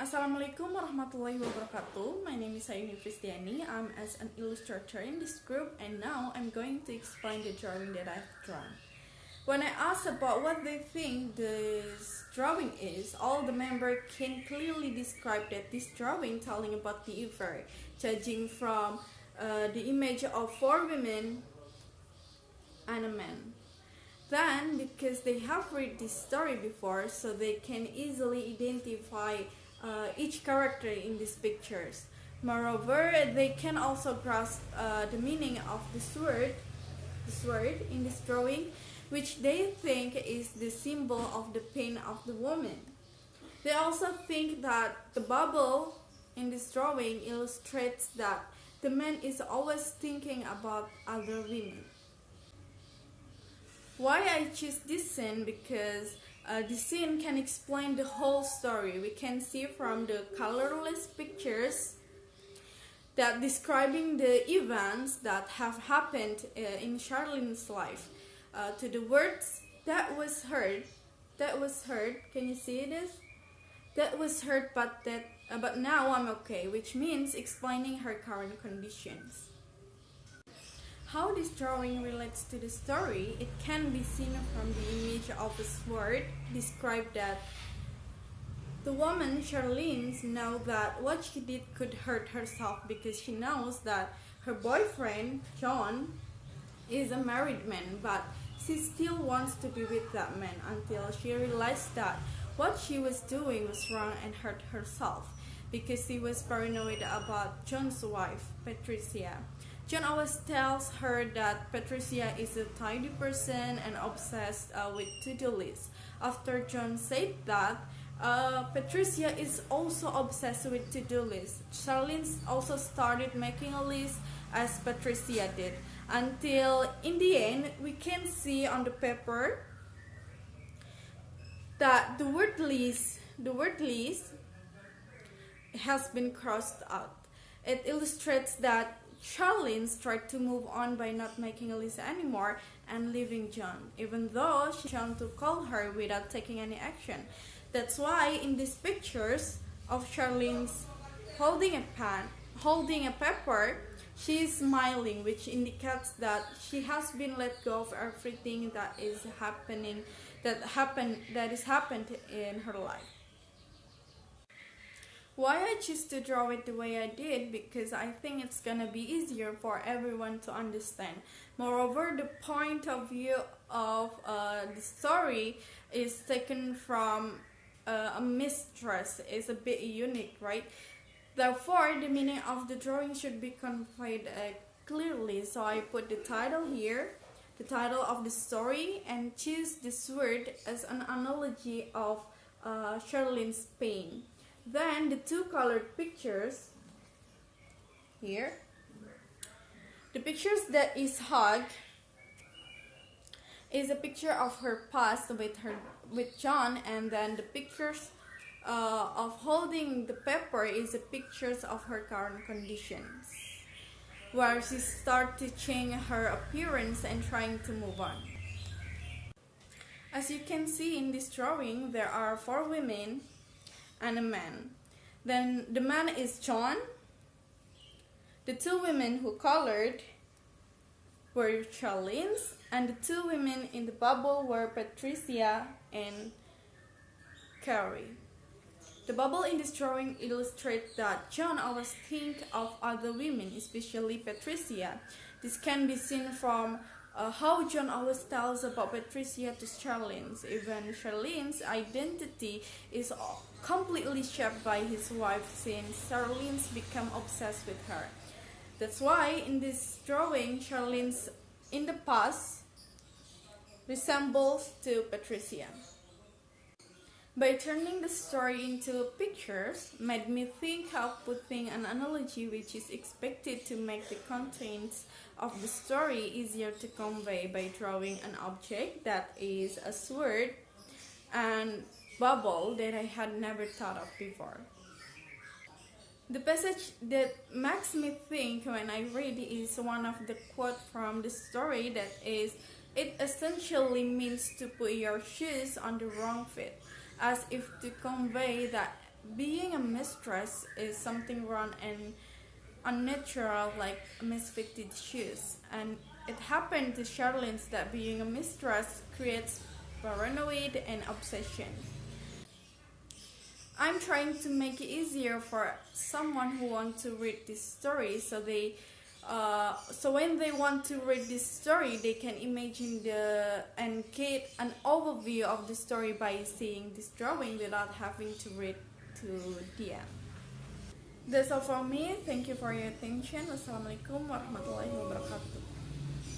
Assalamualaikum warahmatullahi wabarakatuh. My name is Ayuni Kristiani. I'm as an illustrator in this group, and now I'm going to explain the drawing that I've drawn. When I asked about what they think this drawing is, all the members can clearly describe that this drawing telling about the event, judging from the image of 4 women and a man. Then, because they have read this story before, so they can easily identify each character in these pictures. Moreover, they can also grasp the meaning of this word in this drawing, which they think is the symbol of the pain of the woman. They also think that the bubble in this drawing illustrates that the man is always thinking about other women. Why I choose this scene? Because the scene can explain the whole story. We can see from the colorless pictures that describing the events that have happened in Charlene's life, to the words that was heard. Can you see this? That was heard, but now I'm okay, which means explaining her current conditions. How this drawing relates to the story, it can be seen from the image of a sword. Described that the woman Charlene knows that what she did could hurt herself, because she knows that her boyfriend John is a married man, but she still wants to be with that man until she realized that what she was doing was wrong and hurt herself, because she was paranoid about John's wife, Patricia. John always tells her that Patricia is a tidy person and obsessed with to-do lists. After John said that, Patricia is also obsessed with to-do lists. Charlene also started making a list as Patricia did, until in the end we can see on the paper that the word list has been crossed out. It illustrates that Charlene tried to move on by not making a list anymore and leaving John, even though she tried to call her without taking any action. That's why in these pictures of Charlene's holding a paper, she is smiling, which indicates that she has been let go of everything that is happened in her life. Why I choose to draw it the way I did? Because I think it's gonna be easier for everyone to understand. Moreover, the point of view of the story is taken from a mistress. Is a bit unique, right? Therefore, the meaning of the drawing should be conveyed clearly. So I put the title here, the title of the story, and choose this word as an analogy of Charlene's pain. Then the 2 colored pictures here, the pictures that is hug is a picture of her past with John, and then the pictures of holding the paper is a pictures of her current conditions, where she started to change her appearance and trying to move on. As you can see in this drawing, there are 4 women and a man. Then the man is John. The 2 women who colored were Charlene's, and the 2 women in the bubble were Patricia and Carrie. The bubble in this drawing illustrates that John always thinks of other women, especially Patricia. This can be seen from how John always tells about Patricia to Charlene. Even Charlene's identity is completely shaped by his wife, since Charlene's become obsessed with her. That's why in this drawing, Charlene's in the past resembles to Patricia. By turning the story into pictures, made me think of putting an analogy which is expected to make the contents of the story easier to convey by drawing an object that is a sword and bubble that I had never thought of before. The passage that makes me think when I read is one of the quote from the story that is, "It essentially means to put your shoes on the wrong feet," as if to convey that being a mistress is something wrong and unnatural, like misfitted shoes. And it happened to Charlene that being a mistress creates paranoid and obsession. I'm trying to make it easier for someone who wants to read this story, so when they want to read this story, they can imagine and get an overview of the story by seeing this drawing without having to read to the end. That's all for me. Thank you for your attention. Wassalamualaikum warahmatullahi wabarakatuh.